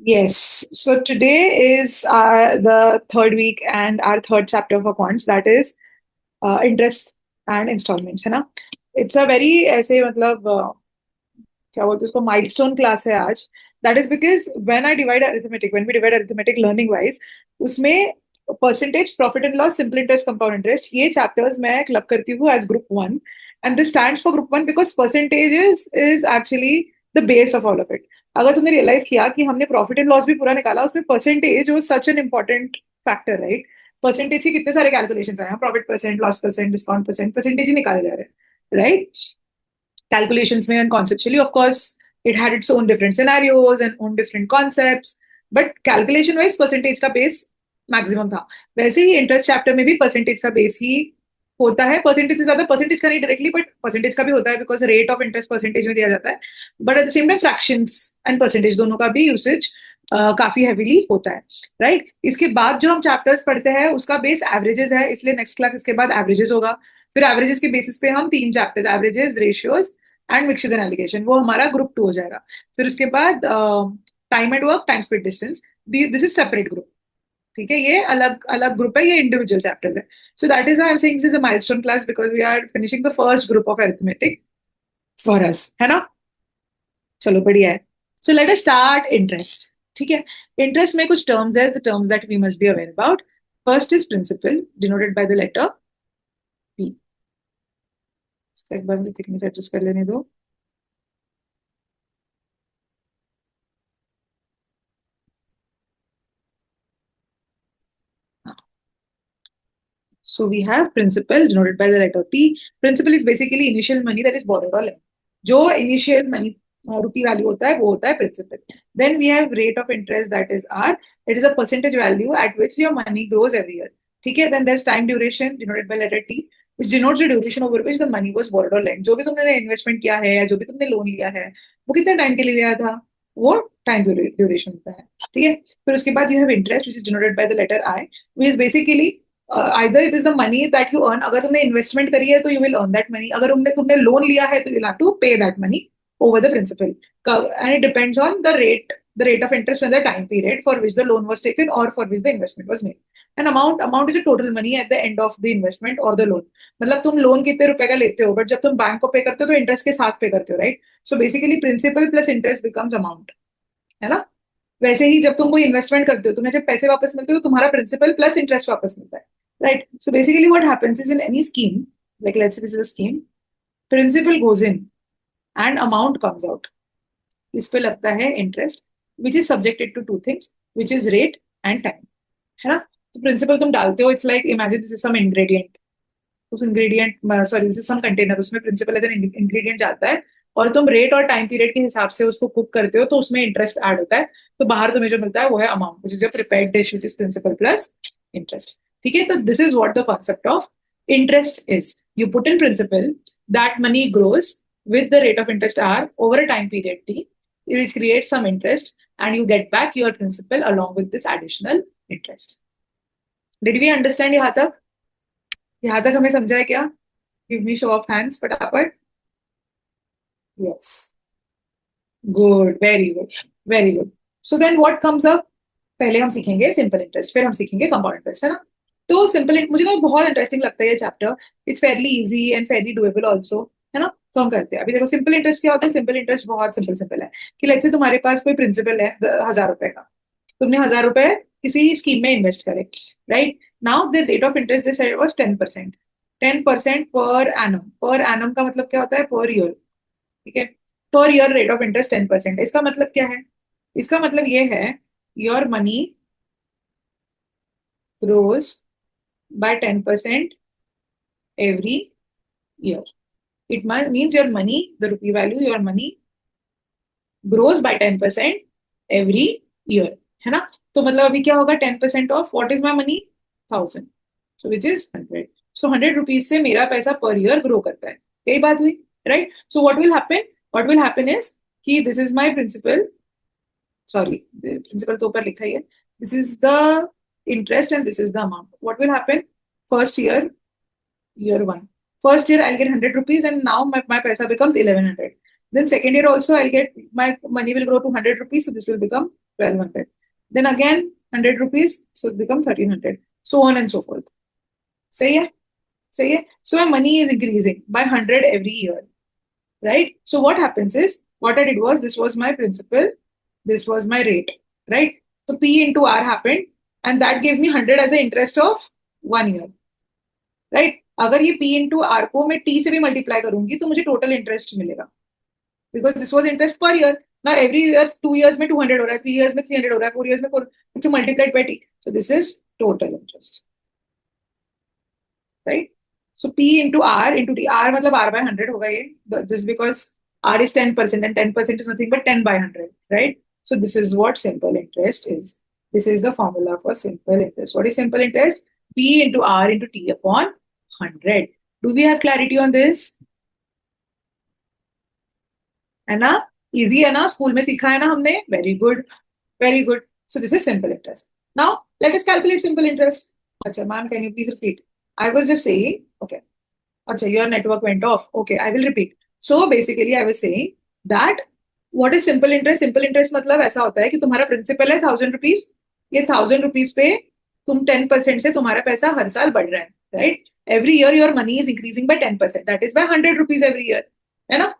Yes. So today is the third week and our third chapter of accounts, that is interest and installments, है ना? It's a very ऐसे मतलब क्या बोलते हैं उसको माइलस्टोन क्लास है आज. That is because when we divide arithmetic learning wise, उसमें percentage, profit and loss, simple interest, compound interest, ये chapters मैं club करती हूँ as group one, and this stands for group one because percentage is actually the base of all of it. अगर तुमने realise किया कि हमने प्रॉफिट एंड लॉस भी पूरा निकाला, उसमें percentage was such an important factor, right? Percentage के कितने सारे कैलकुलेशंस आए हैं, profit percent, loss percent, discount percent, percentage ही निकाले जा रहे हैं, राइट? Calculations में and conceptually, of course, it had its own different scenarios and own different concepts, but calculation wise percentage का बेस मैक्सिमम था. वैसे ही इंटरेस्ट चैप्टर में भी परसेंटेज का बेस ही होता है. परसेंटेज से ज्यादा परसेंटेज का नहीं डायरेक्टली, बट परसेंटेज का भी होता है because rate of interest percentage में दिया जाता है. But at the same time fractions and percentage दोनों का भी यूसेज काफी हैवीली होता है, राइट? इसके बाद जो हम चैप्टर्स पढ़ते हैं उसका बेस एवरेजेस है, इसलिए नेक्स्ट क्लास इसके बाद एवरेजेस होगा. फिर एवरेजेस के बेसिस पे हम तीन chapters, averages, ratios and mixtures and allegation, वो हमारा ग्रुप टू हो जाएगा. फिर उसके बाद time and work, time speed distance, this is separate group. ठीक है, ये अलग अलग ग्रुप है, ये इंडिविजुअल चैप्टर्स है. So that is I am saying this is a milestone class because we are finishing the first group of arithmetic for us, है ना? चलो बढ़िया है. So let us start interest. ठीक है, इंटरेस्ट में कुछ टर्म्स है, the terms that we must be aware about. First is principal denoted by the letter P. इसका एक बार मुझे थिकनेस एडजस्ट कर लेने दो. So we have principal denoted by the letter P. Principal is basically initial money that is borrowed or lent. जो initial money rupee value होता है वो होता है principal. Then we have rate of interest, that is R. It is a percentage value at which your money grows every year. ठीक है. Then there's time duration denoted by letter T, which denotes the duration over which the money was borrowed or lent. जो भी तुमने investment किया है या जो भी तुमने लोन लिया है वो कितने टाइम के लिए लिया था, वो टाइम ड्यूरेशन होता है. ठीक है. फिर उसके बाद you have interest which is denoted by the letter I, which is basically either it is the money that you earn. अगर तुमने इन्वेस्टमेंट करी है तो you will earn that money. अगर तुमने लोन लिया है तो you'll have to pay that money over the principal, and it depends on the rate of interest and the time period for which the loan was taken or for which the investment was made. And amount is a total money at the end of the investment or the loan. मतलब तुम loan कितने रुपए का लेते हो, but जब तुम bank को पे करते हो तो इंटरेस्ट के साथ पे करते हो, right? So basically principal plus interest becomes amount, है ना? वैसे ही जब तुम कोई इन्वेस्टमेंट करते हो, तुम्हें जब पैसे वापस मिलते हो तो तुम्हारा प्रिंसिपल प्लस इंटरेस्ट वापस मिलता है, right? So basically what happens is in any scheme, like let's say this is a scheme, principal goes in and amount comes out. इस पे लगता है interest which is subjected to two things, which is rate and time, है ना? तो principal तुम डालते हो, it's like imagine this is some ingredient, उस ingredient sorry this is some container, उसमें प्रिंसिपल एज एन इंग्रेडिएंट जाता है और तुम रेट और टाइम पीरियड के हिसाब से उसको कुक करते हो तो उसमें इंटरेस्ट ऐड होता है. तो बाहर तुम्हें जो मिलता है वो है amount, which is your prepared dish, which is principal plus interest. ठीक है, तो this is what the concept of interest is. You put in principal, that money grows with the rate of interest R over a time period T, which creates some interest, and you get back your principal along with this additional interest. Did we understand यहाँ तक? यहाँ तक हमें समझा है क्या? Give me show of hands फटाफट. Yes. Good, very good, very good. So then what comes up? पहले हम सीखेंगे सिंपल इंटरेस्ट, फिर हम सीखेंगे कंपाउंड इंटरेस्ट, है ना? तो सिंपल, मुझे ना बहुत इंटरेस्टिंग लगता है ये chapter. It's Fairlie easy and Fairlie doable also, है ना? तो हम करते हैं. अभी देखो सिंपल इंटरेस्ट क्या होता है. सिंपल इंटरेस्ट बहुत सिंपल सिंपल है कि लेट्स से तुम्हारे पास कोई प्रिंसिपल है 1,000 रुपए का, तुमने 1,000 रुपए किसी स्कीम में इन्वेस्ट करे, right? Now the rate of interest this was 10%. 10% per annum का मतलब क्या होता है? Per year. ठीक है, per year rate of interest 10%. इसका मतलब क्या है? इसका मतलब ये है your money grows by 10% every year. It means your money, the rupee value, your money grows by 10% every year, है ना? तो मतलब अभी क्या होगा? 10% of what is my money? 1,000, so which is 100. So 100 rupees से मेरा पैसा पर ईयर ग्रो करता है. यही बात हुई, right? So what will happen is कि this is my principal, sorry principal तो ऊपर लिखा ही है, this is the interest and this is the amount. What will happen? First year one. First year I'll get 100 rupees and now my paisa becomes 1,100. Then second year also I'll get, my money will grow to 100 rupees, so this will become 1200. Then again 100 rupees, so it becomes 1300. So on and so forth. सही है? सही है? So my money is increasing by 100 every year, right? So what happens is, what I did was, this was my principal, this was my rate, right? So P into R happened, and that gave me 100 as the interest of 1 year, right? अगर ये P into R को मैं T से भी multiply करूंगी तो मुझे total interest मिलेगा, because this was interest per year. ना एवरी ईयर 2 years में 200 हो रहा है, 3 years में 300 हो रहा है, 4 years में 4, if you multiply by T, so this is total interest, right? So P into R into T, R मतलब R by 100 होगा ये, just because R is 10% and 10% is nothing but 10 by 100, right? So this is what simple interest is. This is the formula for simple interest. What is simple interest? P into R into T upon 100. Do we have clarity on this? है ना? Easy है ना? School में सीखा है ना हमने? Very good. Very good. So this is simple interest. Now let us calculate simple interest. अच्छा, ma'am, can you please repeat? I was just saying, okay. अच्छा, your network went off. Okay, I will repeat. So basically, I was saying that what is simple interest? Simple interest मतलब ऐसा होता है कि तुम्हारा principal है 1000 rupees. ये 1000 rupees पे तुम 10% से तुम्हारा पैसा हर साल बढ़ रहा है, right? Every year your money is increasing by 10%. That is by 100 rupees every year, है ना?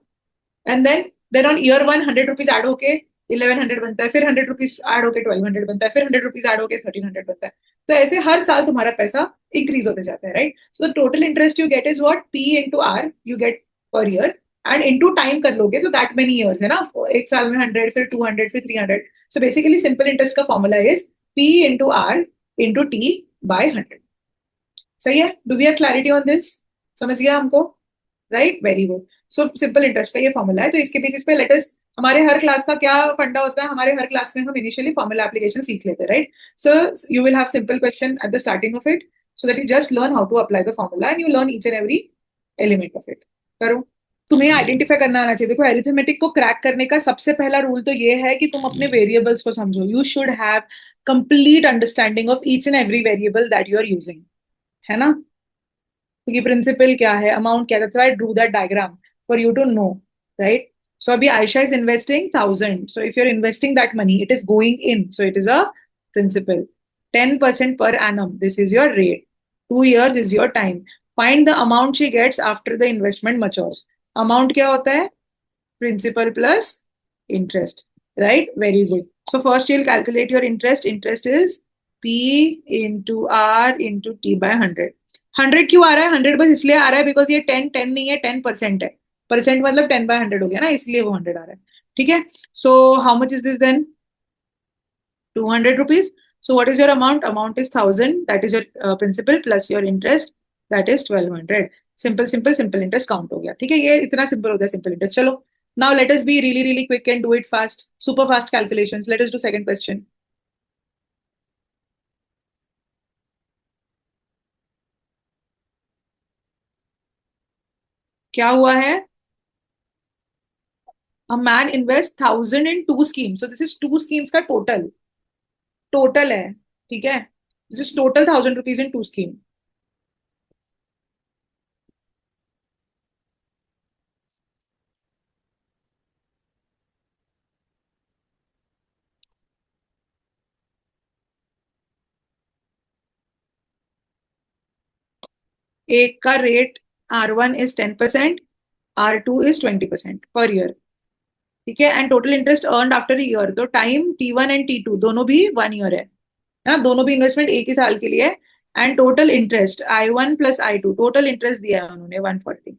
And then on year 1 100 rupees add होके 1100 बनता है, फिर 100 rupees ऐड होके 1200 बनता है, फिर 100 rupees ऐड होके 1300 बनता है. तो ऐसे हर साल तुम्हारा पैसा इंक्रीज होते जाता है, right? So the total interest you get is what? P into R you get per year, and into time कर लोगे तो दैट मेनी ईयर्स है ना, एक साल में 100, फिर 200, फिर 300. सो बेसिकली सिंपल इंटरेस्ट का formula is P into R into T by 100. सही है? Do we have clarity on this? समझ गया हमको? Right, very good. So simple interest का ये फॉर्मूला है. तो इसके बेसिस पे लेट अस, हमारे हर क्लास का क्या फंडा होता है? हमारे हर क्लास में हम इनिशियली फॉर्मूला एप्लीकेशन सीख लेते हैं, right? So you will have simple question at the starting of it, so that you just learn how to apply the formula and you learn each and every element of it. करो. तुम्हें identify करना आना चाहिए. देखो, arithmetic को crack करने का सबसे पहला रूल तो ये है कि तुम अपने वेरिएबल्स को समझो. You should have complete understanding of each and every variable that you are using, है ना? क्योंकि प्रिंसिपल क्या है, अमाउंट क्या है, that's why I drew that diagram for you to know, right? So अभी Ayesha is investing 1000, so if you are investing that money it is going in, so it is a principal. 10% per annum, this is your rate. 2 years is your time. Find the amount she gets after the investment matures. Amount क्या होता है? Principal plus interest, right? Very good. So first you'll calculate your interest. Interest is P into R into T by 100. 100 क्यों आ रहा है? 100 बस इसलिए आ रहा है बिकॉज ये 10 नहीं है, 10% है. परसेंट मतलब 10/100 हो गया ना, इसलिए वो 100 आ रहा है. ठीक है. So how much is this then? 200 rupees. So what is your amount? Amount is 1000. That is your principal plus your interest. That is 1200. Simple interest count हो गया. ठीक है, ये इतना सिंपल होता है सिंपल इंटरेस्ट. चलो, now let us be really quick and do it fast. Super fast calculations. Let us do second question. क्या हुआ है? A man invests 1000 in 2 schemes. So this is 2 schemes का टोटल है. ठीक है, this is total 1000 rupees in 2 schemes. एक का rate R1 is 10%, R2 is 20% per year. ठीक है, and total interest earn after year. तो टाइम T1 एंड T2 दोनों भी 1 year है ना, दोनों भी इन्वेस्टमेंट एक ही साल के लिए है. And total interest I1 plus I2, total interest दिया है उन्होंने 140.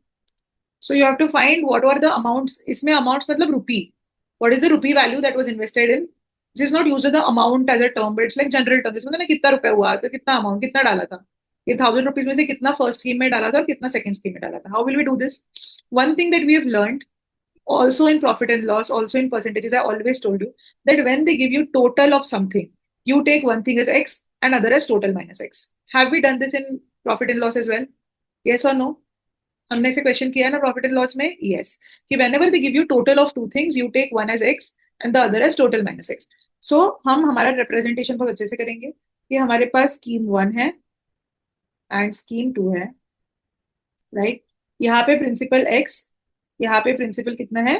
So you have to find what are the amounts. इसमें अमाउंट्स मतलब rupee. What is the rupee value that was invested in? This is not use the amount as a term, but it's like general term. इसमें ना कितना रुपया हुआ, तो कितना amount कितना डाला था, ये 1000 rupees में से कितना फर्स्ट स्कीम में डाला था और कितना सेकंड स्कीम में डाला था. How will we do this? One thing that we have learned also in profit and loss, also in percentages, I always told you that when they give you total of something, you take one thing as x and other as total minus x. Have we done this in profit and loss as well? Yes or no? हमने इसे question किया है ना profit and loss में? Yes. कि whenever they give you total of two things, you take one as x and the other as total minus x. So हम हमारा representation बहुत अच्छे से करेंगे कि हमारे पास स्कीम 1 है एंड स्कीम 2 है, राइट? यहाँ पे प्रिंसिपल x, यहाँ पे प्रिंसिपल कितना है?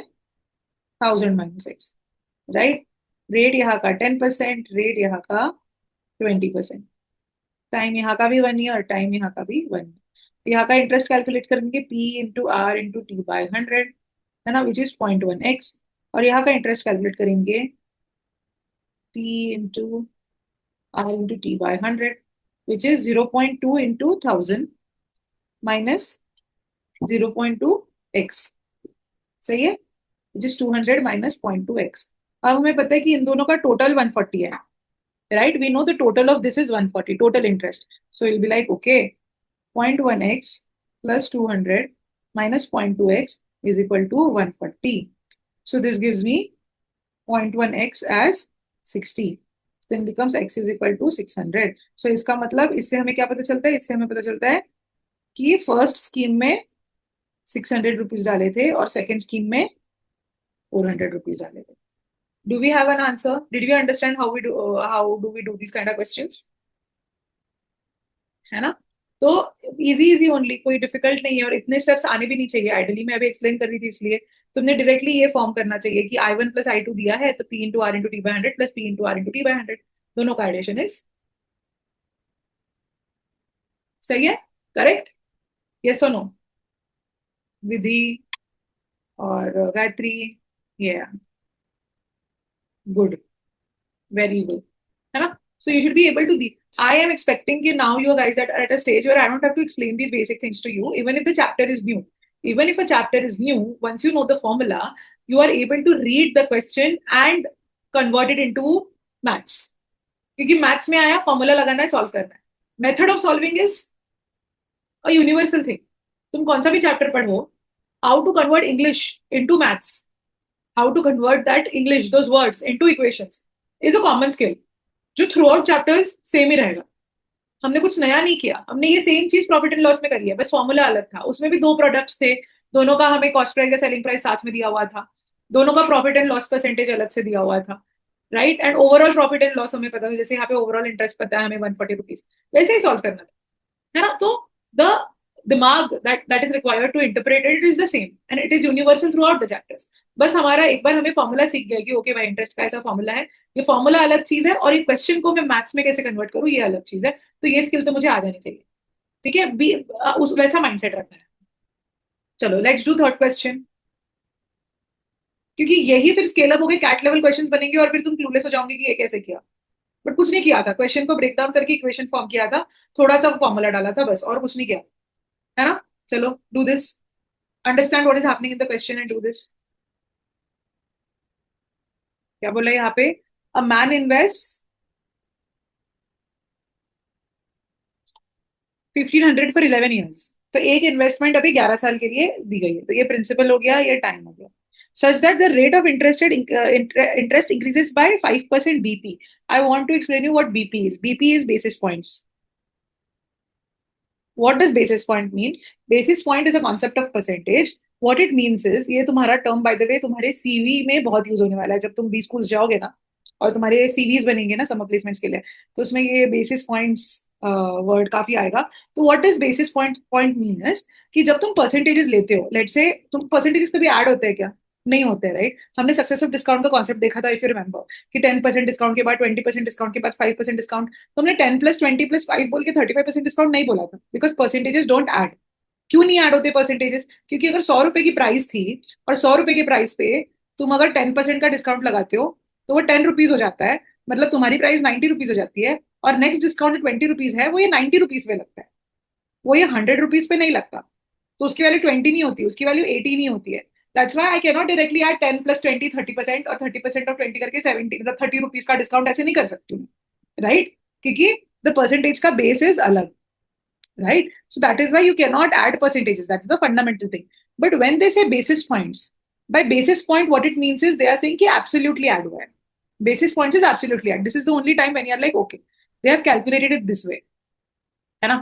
1000 minus x, राइट? रेट यहाँ का 10%, रेट यहाँ का 20%, टाइम यहाँ का भी 1 ईयर, टाइम यहाँ का भी 1 ईयर। यहाँ का इंटरेस्ट कैलकुलेट करेंगे P into R into T by 100, है ना, विच इज 0.1x। और यहाँ का इंटरेस्ट कैलकुलेट करेंगे P into R into T by 100, which is 0.2 into 1000 minus 0.2x। सही है, विच इज 200 माइनस 0.2x। अब हमें पता है कि इन दोनों का टोटल 140 है, right? We know the total of this is 140, total interest. So you'll be like, okay, 0.1x plus 200 minus 0.2x is equal to 140. So this gives me 0.1x as 60. Then becomes x is equal to 600. So इसका मतलब इससे हमें क्या पता चलता है? इससे हमें पता चलता है कि फर्स्ट स्कीम में 600 रुपीज डाले थे और सेकंड स्कीम में 400 रुपीज डाले थे। Do we have an answer? Did we understand how do we do these kind of questions? है ना? तो इजी इजी ओनली, कोई डिफिकल्ट नहीं है और इतने स्टेप्स आने भी नहीं चाहिए आइडियली। मैं अभी एक्सप्लेन कर रही थी इसलिए तुमने डायरेक्टली ये फॉर्म करना चाहिए कि I1 प्लस I2 दिया है तो P into R into T by 100 plus P into R into T by 100, दोनों का एडिशन इज सही है, करेक्ट? यस और नो? विधि और गायत्री, ये गुड, वेरी गुड, है ना? So you should be able to be. I am expecting that now you guys are at a stage where I don't have to explain these basic things to you, even if the chapter is new. Even if a chapter is new, once you know the formula, you are able to read the question and convert it into maths. क्योंकि maths में आया formula लगाना है, solve करना है। Method of solving is a universal thing. तुम कौन सा भी चैप्टर पढ़ो, how to convert English into maths, how to convert that English those words into equations is a common skill जो थ्रू आउट चैप्टर्स सेम ही रहेगा। हमने कुछ नया नहीं किया, हमने ये सेम चीज प्रॉफिट एंड लॉस में करी है, बस फॉर्मूला अलग था। उसमें भी दो प्रोडक्ट्स थे, दोनों का हमें कॉस्ट प्राइस या सेलिंग प्राइस साथ में दिया हुआ था, दोनों का प्रॉफिट एंड लॉस परसेंटेज अलग से दिया हुआ था, right? And overall profit and loss हमें पता था, जैसे यहाँ पे ओवरऑल इंटरेस्ट पता है हमें 140 रुपीज, वैसे ही सॉल्व करना था, है ना? तो द दिमाग that is required to interpret it is the same and it is universal throughout the chapters. बस हमारा एक बार हमें फॉर्मूला सीख गया कि ओके भाई इंटरेस्ट का ऐसा फॉर्मूला है, ये फॉर्मूला अलग चीज है और ये क्वेश्चन को मैं मैथ्स में कैसे कन्वर्ट करूँ ये अलग चीज है, तो ये स्किल तो मुझे आ जानी चाहिए। ठीक है, उस वैसा माइंडसेट रखना है। चलो लेट्स डू थर्ड क्वेश्चन, क्योंकि यही फिर स्केल अप हो गए, कैट लेवल क्वेश्चंस बनेंगे और फिर तुम क्लूलेस हो जाओगे कि ये कैसे किया। बट कुछ नहीं किया था, क्वेश्चन को ब्रेक डाउन करके इक्वेशन फॉर्म किया था, थोड़ा सा फॉर्मूला डाला था बस, और कुछ नहीं किया, है ना? चलो do this, understand what is happening in the question and do this. क्या बोला यहाँ पे? A man invest 1500 for 11 years. तो एक इन्वेस्टमेंट अभी 11 साल के लिए दी गई है, तो ये प्रिंसिपल हो गया, ये टाइम हो गया। Such that the rate of interest increases by 5% BP। I want to explain you what BP is. BP is basis points. What does basis point mean? Basis point is a concept of percentage. What it means is, ये तुम्हारा term by the way तुम्हारे CV में बहुत use होने वाला है जब तुम बी स्कूल जाओगे ना और तुम्हारे सीवीज बनेंगे ना समर प्लेसमेंट्स के लिए, तो उसमें ये बेसिस पॉइंट्स वर्ड काफी आएगा। तो what does basis point mean is कि जब तुम परसेंटेजेस लेते हो, लेट से तुम परसेंटेजेस कभी ऐड होते हैं क्या? नहीं होते, राइट? हमने सक्सेसिव डिस्काउंट का कॉन्सेप्ट देखा था इफ यू रिमेंबर, कि 10% डिस्काउंट के बाद 20% डिस्काउंट के बाद 5% डिस्काउंट। तो हमने 10+20+5 बोल के 35% डिस्काउंट नहीं बोला था, बिकॉज परसेंटेजेस डोंट ऐड। क्यों नहीं ऐड होते परसेंटेजेस? क्योंकि अगर 100 रुपए की प्राइस थी और 100 रुपए के प्राइस पे तुम अगर 10% का डिस्काउंट लगाते हो तो वो 10 रुपीज हो जाता है, मतलब तुम्हारी प्राइस 90 रुपीज हो जाती है, और नेक्स्ट डिस्काउंट जो 20 रुपीज है वो ये 90 रुपीज पे लगता है, वो ये 100 रुपीज पे नहीं लगता। तो उसकी वैल्यू 20 नहीं होती, उसकी वैल्यू 80 नहीं होती है। That's why I can not directly add 10+20 30%, और 30% ऑफ 20 करके 70, मतलब 30 रुपीज का डिस्काउंट ऐसे नहीं कर सकती हूँ, राइट? क्योंकि द परसेंटेज का बेस इज अलग, right? So that is why you cannot add percentages. That's the fundamental thing. But when they say basis points, by basis point, what it means is they are saying कि absolutely add हुआ है. Basis points is absolutely add. This is the only time when you are like, okay, they have calculated it this way, है ना?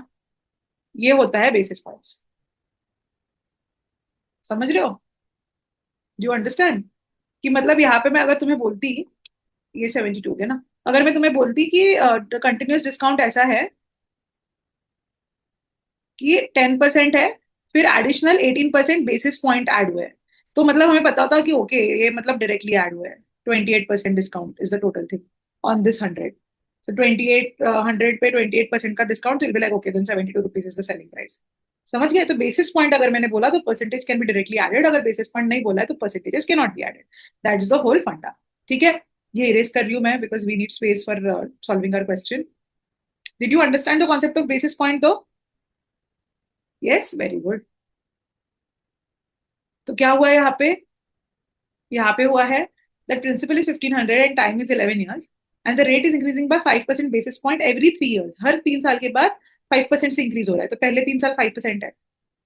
ये होता है basis points. समझ रहे हो? Do you understand? कि मतलब यहाँ पे मैं अगर तुम्हें बोलती, ये 72 है ना, अगर मैं तुम्हें बोलती कि कंटिन्यूस डिस्काउंट ऐसा है कि 10% है, फिर एडिशनल 18% बेसिस पॉइंट ऐड हुए हैं, तो मतलब हमें पता होता कि ओके ये मतलब डायरेक्टली ऐड हुआ है। 28% discount is the total thing on this 100. So 28 100 पे 28% का discount will be like okay then 72 rupees is the selling price. समझ गए? तो बेसिस पॉइंट अगर मैंने बोला तो percentage can be directly added, अगर बेसिस पॉइंट नहीं बोला है तो percentages can not be added. That is the whole funda. ठीक है, ये इरेज कर रही हूँ मैं because we need space for solving our question. Did you understand the concept of basis point though? Yes, very good. तो क्या हुआ यहाँ पे हुआ है that principal is 1500 and time is 11 years and the rate is increasing by 5% basis point every 3 years. हर 3 साल के बाद 5% से इंक्रीज हो रहा है. तो पहले 3 साल 5% है,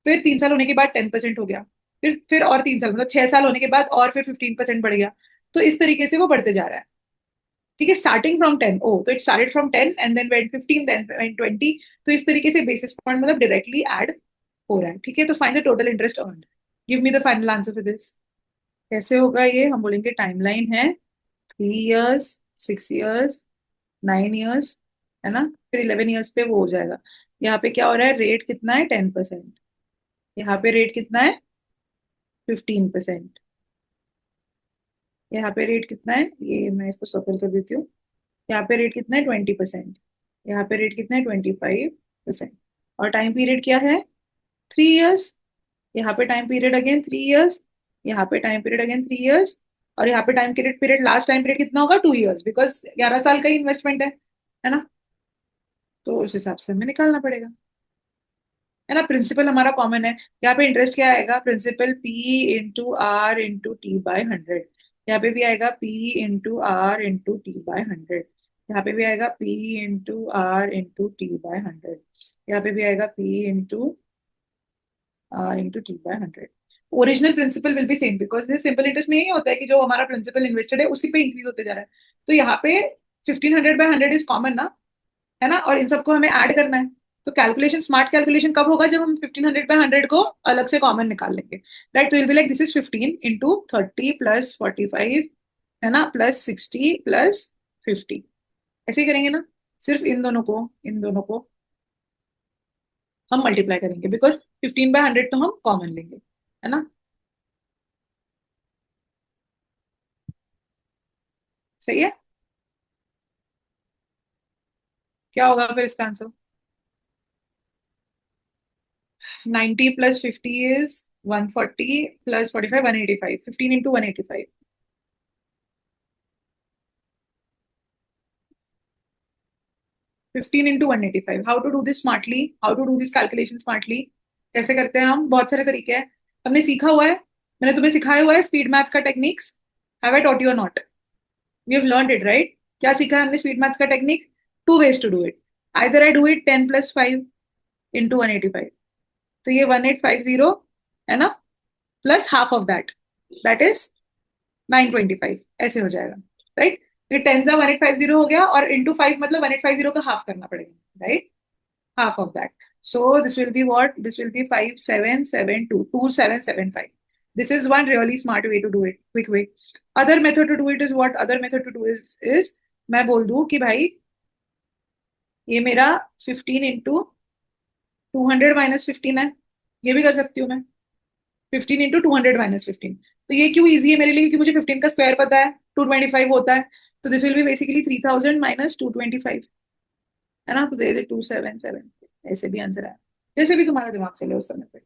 फिर 3 साल होने के बाद 10% हो गया, फिर और 3 साल मतलब 6 साल होने के बाद और फिर 15% बढ़ गया. तो इस तरीके से वो बढ़ते जा रहा है. ठीक है, स्टार्टिंग फ्रॉम 10. ओ तो it started from 10 and then went 15 then went 20. तो इस तरीके से बेसिस पॉइंट मतलब डायरेक्टली ऐड हो रहा है. ठीक है, तो find the total interest earned. Give me the final answer for this. कैसे होगा ये? हम बोलेंगे टाइमलाइन है 3 years, 6 years, 9 years, है ना, फिर 11 years पे वो हो जाएगा. यहाँ पे क्या हो रहा है? रेट कितना है? 10%. यहाँ पे रेट कितना है? 15%. यहाँ पे रेट कितना है? ये मैं इसको सर्कल कर देती हूँ. यहाँ पे रेट कितना है? 20%. यहाँ पे रेट कितना है? 25%. और टाइम पीरियड क्या है? 3 years. यहाँ पे टाइम पीरियड अगेन 3 years. यहाँ पे टाइम पीरियड अगेन 3 years. और यहाँ पे time period last time period कितना होगा? 2 years, बिकॉज 11 साल का ही इन्वेस्टमेंट है ना. तो उस हिसाब से हमें निकालना पड़ेगा, है ना. प्रिंसिपल हमारा कॉमन है. यहाँ पे इंटरेस्ट क्या आएगा? Principal P into R into T by 100. यहाँ पे भी आएगा P into R into T by 100. यहाँ पे भी आएगा P into R into T by 100. यहाँ पे भी आएगा P into R into T by 100. Original principal will be same because simple interest में यही होता है कि जो हमारा प्रिंसिपल इन्वेस्टेड है उसी पे इंक्रीज होते जा रहा है. तो यहाँ पे 1500/100 इज कॉमन ना, है ना, और इन सबको हमें ऐड करना है. तो कैलकुलेशन, स्मार्ट कैलकुलेशन कब होगा? जब हम 1500/100 को अलग से कॉमन निकाल लेंगे. राइट, तो will be like this is 15 into 30 plus 45, है ना, प्लस 60 प्लस 50. ऐसे ही करेंगे ना. सिर्फ इन दोनों को हम मल्टीप्लाई करेंगे बिकॉज 15/100 तो हम कॉमन लेंगे, है ना. सही है. क्या होगा फिर इसका answer? 90 plus 50 is 140 plus 45 185. 15 into 185. 15 into 185. How to do this smartly? How to do this calculation smartly? कैसे करते हैं हम? बहुत सारे तरीके हैं. हमने सीखा हुआ है, मैंने तुम्हें सिखाया हुआ है स्पीड मैथ्स का techniques. Have I taught you और not? We have learned it, right? क्या सीखा है हमने स्पीड मैथ्स का technique? Two ways to do it. Either I do it 10+5 into 185. तो ये 1850, है ना, plus half of that is 925. ऐसे हो जाएगा, राइट. ये 10 × 1850 हो गया और इंटू 5 मतलब 1850 का हाफ करना पड़ेगा, right. Half of that. So this will be what? This will be 5772, 2775. This is one really smart way to do it, quick way. Other method to do it is what? Other method to do is मैं बोल दूं कि भाई ये मेरा 15 into 200 - 15 है. ये भी कर सकती हूँ मैं. 15 इंटू 200 - 15. तो ये क्यों इजी है मेरे लिए? क्योंकि मुझे 15 का स्क्वायर पता है, 225 होता है. तो दिस विल बी बेसिकली 3000 - 225, है ना. तो दे दे 277. ऐसे भी आंसर आया, जैसे भी तुम्हारा दिमाग चले उस समय पे.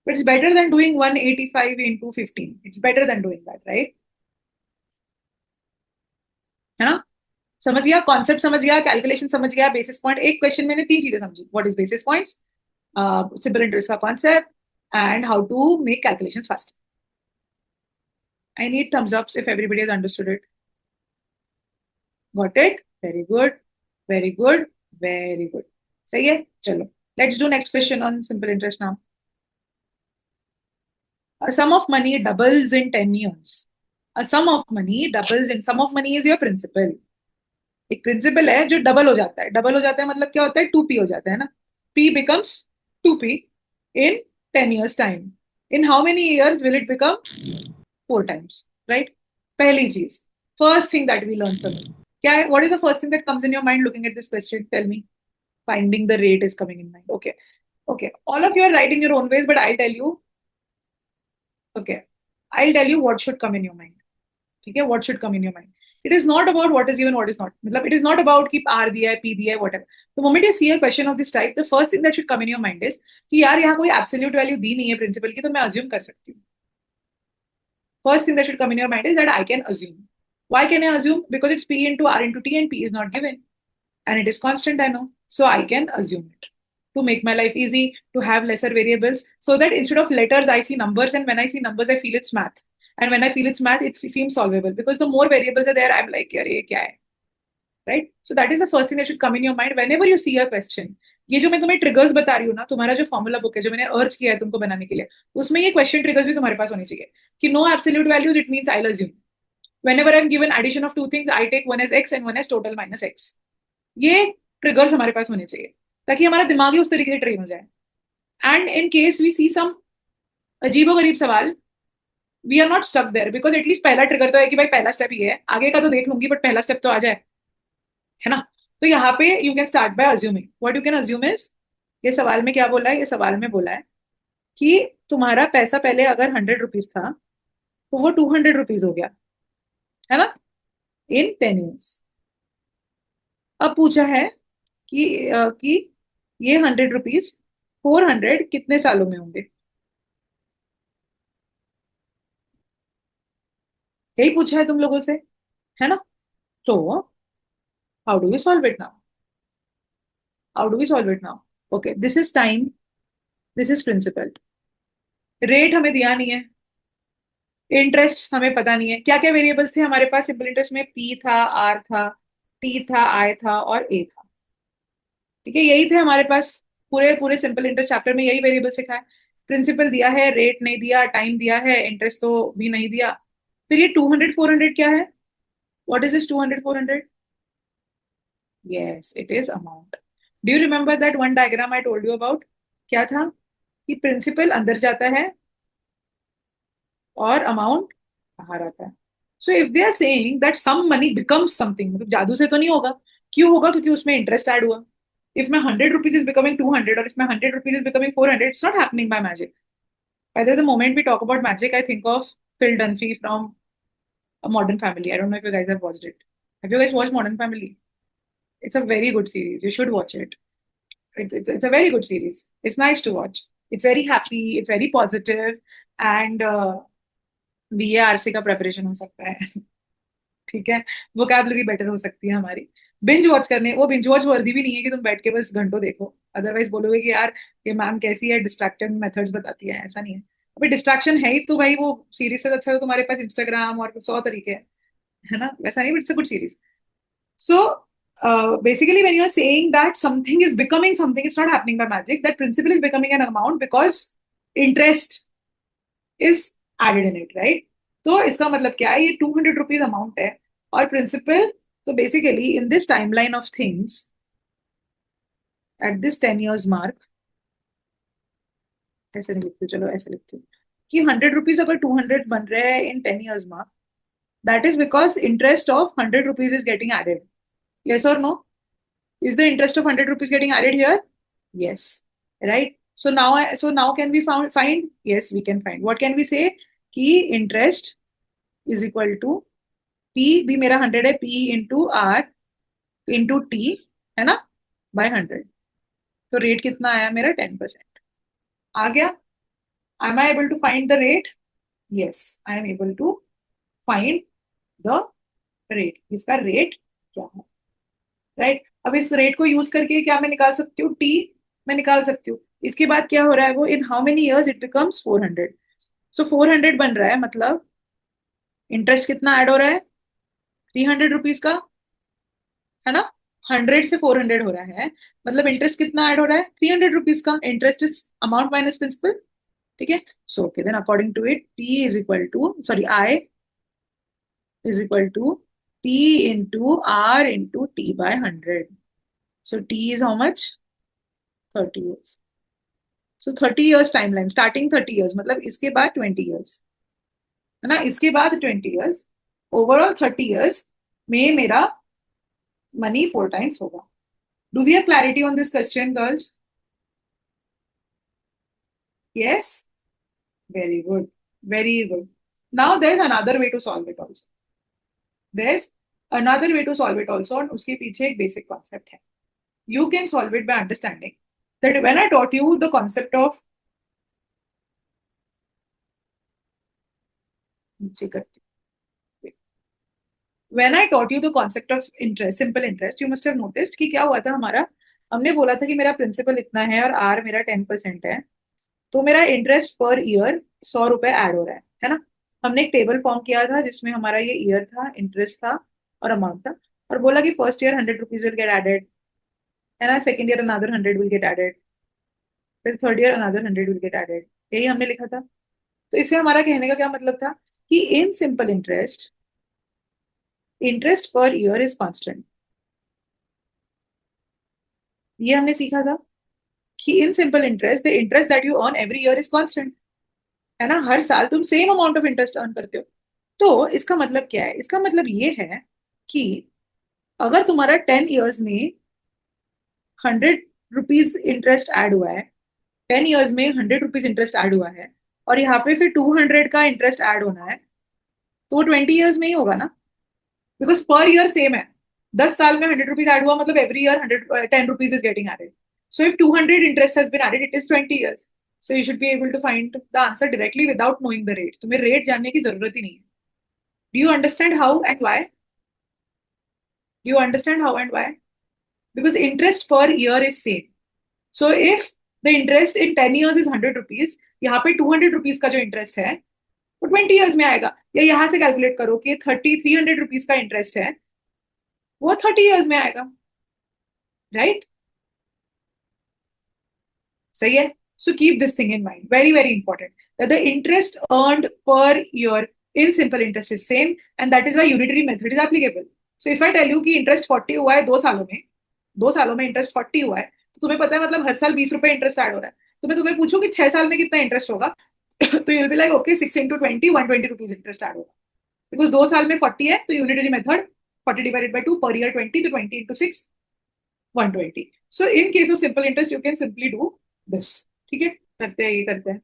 It's better than doing 185 into 15. It's better than doing that, right, है ना. समझ गया कॉन्सेप्ट? समझ गया कैलकुलेशन? समझ गया बेसिस पॉइंट? एक क्वेश्चन मैंने 3 चीजें समझी. What is basis points, simple interest का concept, and how to make calculations fast. I need thumbs ups if everybody has understood it. Got it? Very good, very good, very good. सही है. चलो, let's do next question on simple interest now. A sum of money doubles in 10 years. A sum of money doubles in, sum of money is your principal. एक principal है जो double हो जाता है. Double हो जाता है मतलब क्या होता है? 2p हो जाता है ना. p becomes 2p in 10 years time. In how many years will it become? 4 times, right? पहली चीज, first thing that we learn from it. क्या है? What is the first thing that comes in your mind looking at this question? Tell me. Finding the rate is coming in mind. Okay. Okay. All of you are right in your own ways, but I'll tell you. Okay. I'll tell you what should come in your mind. ठीक है, what should come in your mind? It is not about what is given, what is not. मतलब it is not about कि R दिया है, P दिया है, whatever. The moment you see a question of this type, the first thing that should come in your mind is कि यार यहाँ कोई absolute value दी नहीं है principal की, तो मैं assume कर सकती हूँ. First thing that should come in your mind is that I can assume. Why can I assume? Because it's P into R into T and P is not given. And it is constant, I know. So I can assume it. To make my life easy, to have lesser variables, so that instead of letters, I see numbers, and when I see numbers, I feel it's math. And when I feel it's math, it seems solvable because the more variables are there, I'm like, यार ये क्या है? Right? So that is the first thing that should come in your mind whenever you see a question. ये जो मैं तुम्हें triggers बता रही हूँ ना, तुम्हारा जो फॉर्मूला बुक है जो मैंने अर्ज किया है तुमको बनाने के लिए, उसमें ये क्वेश्चन ट्रिगर्स भी तुम्हारे पास होने चाहिए कि no absolute values, it means I assume whenever I'm given addition of two things, I take one as x and one as total minus x. ये ट्रिगर्स हमारे पास होने चाहिए ताकि हमारा दिमाग ही उस तरीके से ट्रेन हो जाए. And in case we see some अजीबो गरीब सवाल, we are not stuck there because at least पहला ट्रिगर तो है कि भाई पहला स्टेप ये है, आगे का तो देख लूंगी बट पहला स्टेप तो आ जाए, है ना. तो यहाँ पे you can start by assuming. What you can assume is, ये सवाल में क्या बोला है, ये सवाल में बोला है कि तुम्हारा पैसा पहले अगर 100 रुपीज था तो वो 200 रुपीज हो गया, है ना, इन 10 years. अब पूछा है कि ये 100 रुपीज 400 कितने सालों में होंगे. यही पूछा है तुम लोगों से, है ना. तो how do we solve it now, how do we solve it now. Okay, this is time, this is principal. Rate हमें दिया नहीं है, इंटरेस्ट हमें पता नहीं है. क्या क्या वेरिएबल्स थे हमारे पास सिंपल इंटरेस्ट में? पी था, आर था, टी था, आई था और ए था. ठीक है, यही थे हमारे पास. पूरे पूरे सिंपल इंटरेस्ट चैप्टर में यही वेरिएबल सिखा है. प्रिंसिपल दिया है, रेट नहीं दिया, टाइम दिया है, इंटरेस्ट तो भी नहीं दिया. फिर ये 200 400 क्या है? What is this 200 400? Yes, it is amount. Do you remember that one diagram I told you about? क्या था कि प्रिंसिपल अंदर जाता है और अमाउंट बाहर आता है. So if they are saying that some money becomes something, मतलब जादू से तो नहीं होगा. क्यों होगा? क्योंकि उसमें इंटरेस्ट ऐड हुआ. इफ मैं 100 रुपीज इज बिकमिंग 200 और इफ मैं 100 rupees is becoming 400, it's not happening by magic. By the moment we talk about magic, I think of Phil Dunphy from A Modern Family. I don't know if you guys have watched it. Have you guys watched Modern Family? It's a very good series. You should watch it. It's a very good series. It's nice to watch. It's very happy. It's very positive, and BARC का preparation हो सकता है. ठीक है, vocabulary better हो सकती है हमारी. बिंज वॉच करने, वो बिंज वॉच वर्दी भी नहीं है कि तुम बैठ के बस घंटों देखो. अदरवाइज बोलोगे कि यार ये मैम कैसी है, डिस्ट्रैक्टिव मेथड्स बताती है. ऐसा नहीं है. अभी डिस्ट्रैक्शन है ही तो भाई वो सीरीज से अच्छा तो तुम्हारे पास इंस्टाग्राम और 100 तरीके हैं, है ना. वैसा नहीं, but it's a good series. So basically, when you are saying that something is becoming something, it's not happening by magic. That principal is becoming an amount because interest is added in it, right? तो इसका मतलब क्या है? ये 200 rupees amount है और principal. तो basically in this timeline of things at this 10 years mark, ऐसे नहीं लिखती हूँ, चलो ऐसे लिखती हूँ कि 100 रुपीज अगर 200 बन रहे हैं in 10 years mark, that is because interest of 100 rupees is getting added. Yes or no? Is the interest of 100 rupees getting added here? Yes. Right? So now can we find? Yes, we can find. What can we say? कि interest is equal to P भी मेरा 100 है, P into R into T, है ना, by 100. तो rate कितना आया मेरा? 10% आ गया. Am I able to find the rate? Yes, I am able to find the rate. इसका रेट क्या है? राइट. अब इस रेट को यूज करके क्या मैं निकाल सकती हूँ? टी मैं निकाल सकती हूँ. इसके बाद क्या हो रहा है? वो in how many years it becomes 400. सो 400 बन रहा है, मतलब इंटरेस्ट कितना ऐड हो रहा है? 300 रुपीज का, है ना. 100 से 400 हो रहा है, मतलब इंटरेस्ट कितना ऐड हो रहा है? 300 रुपीज का. Interest is amount minus principal. ठीक है. So okay, then according to it T is equal to, sorry, I is equal to P into R into T by 100. So T is how much? 30 years. So 30 years timeline, starting 30 years मतलब इसके बाद 20 years, है ना. इसके बाद 20 years, overall 30 years में मेरा money 4 times होगा. Do we have clarity on this question girls? Yes, very good, very good. Now there is another way to solve it also. there's another way to solve it also, और उसके पीछे एक basic concept है. You can solve it by understanding that when I taught you the concept of when I taught you the concept of interest, simple interest, you must have noticed कि क्या हुआ था हमारा. हमने बोला था कि मेरा प्रिंसिपल इतना है और आर मेरा 10% है, तो मेरा इंटरेस्ट पर ईयर 100 रुपए ऐड हो रहा है ना. हमने एक टेबल फॉर्म किया था जिसमें हमारा ये ईयर था, इंटरेस्ट था और अमाउंट था, और बोला कि first year 100 rupees will get added, है ना. Second year another 100 will get added, फिर third year another 100 will get added. यही हमने लिखा था. तो इससे हमारा कहने का क्या मतलब था कि इन simple interest, interest per year is constant. ये हमने सीखा था कि इन simple interest the interest that you earn every year is constant, है ना. हर साल तुम same amount of interest earn करते हो. तो इसका मतलब क्या है? इसका मतलब ये है कि अगर तुम्हारा 10 ईयर्स में 100 रुपीज इंटरेस्ट ऐड हुआ है, 10 ईयर्स में 100 रुपीज इंटरेस्ट ऐड हुआ है, और यहाँ पे फिर 200 का इंटरेस्ट ऐड होना है, तो वो 20 ईयर्स में ही होगा ना, बिकॉज पर ईयर सेम है. 10 साल में 100 रुपीज ऐड हुआ मतलब every year 10 rupees is getting added. So if 200 interest has been added, it is 20 years. So you should be able to find the answer directly without knowing the rate. तुम्हें rate जानने की जरूरत ही नहीं है. Do you understand how and why? Do you understand how and why? Because interest per year is same. So if the interest in 10 years is 100 rupees, यहाँ पे 200 rupees का जो इंटरेस्ट है वो 20 ईयर्स में आएगा. या यहाँ से कैलकुलेट करो कि 300 रुपीज का इंटरेस्ट है, वो 30 ईयर्स में आएगा. राइट? सही है. So keep this thing in mind, very very important, that the interest earned per year in simple interest is same, and that is why unitary method is applicable. So if I tell you कि interest 40 हुआ है 2 सालों में, 2 सालों में interest 40 हुआ है, तो तुम्हें पता है मतलब हर साल 20 रुपए इंटरेस्ट ऐड हो रहा है. तो मैं तुम्हें पूछूं कि 6 साल में कितना इंटरेस्ट होगा, तो you'll be like okay 6 × 20 120 rupees interest add होगा. बिकॉज 2 साल में 40 है, तो unitary method 40 divided by 2, per year 20, तो 20 × 6 120. सो in case of simple interest you can simply do this. ठीक है, करते हैं, ये करते हैं.